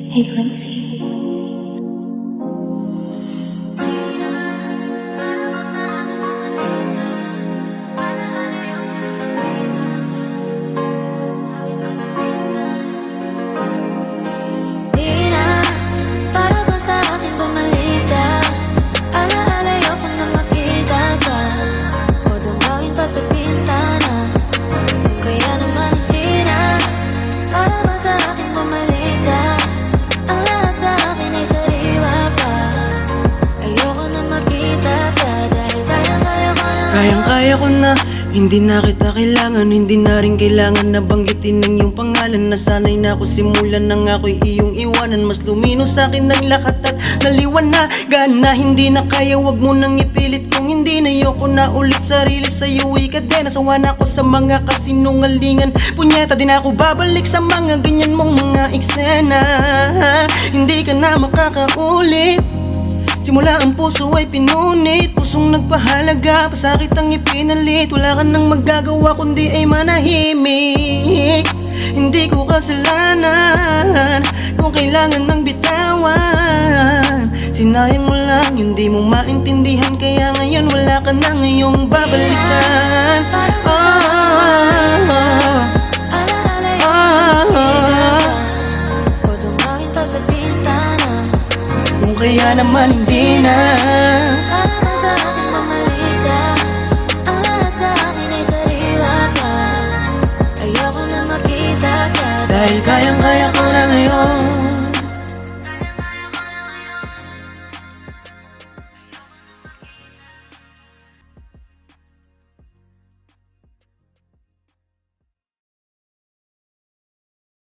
Hey, Lindsay. Di na, para ba sa akin bumalik ka? Alaala ayoko na makita pa, o dumawin pa sa bintana. Kaya naman hindi na, para ba sa akin bumalik ka? Ang lahat sa akin ay sariwa pa. Ayoko na makita ka, dahil kayang-kaya ko na. Kayang-kaya ko na, hindi na kita kailangan. Hindi na rin kailangan na banggitin ng iyong pangalan. Nasanay na ako simulan nang ako'y iyong iwanan. Mas lumino sa'kin ng lahat at naliwanagan na hindi na kaya, wag mo nang ipilit kung hindi na. Ayoko na ulit sarili sa'yo, ika din. Nasawa na ako sa mga kasinungalingan. Punyeta din ako babalik sa mga ganyan mong mga eksena. Hindi ka na makakaulit. Simula ang puso ay pinunit, pusong nagpahalaga, pasakit ang ipinalit. Wala ka nang magagawa kundi ay manahimik. Hindi ko kasalanan kung kailangan ng bitawan. Sinayang mo lang, hindi mo maintindihan, kaya ngayon wala ka na ngayong babalikan. O dumawin pa sa bintana. Kung kaya naman hindi na, Para na sa akin bumalik ka. Ang lahat sa akin ay sariwa pa. Ayoko na makita ka, dahil kayang-kaya ko na ngayon.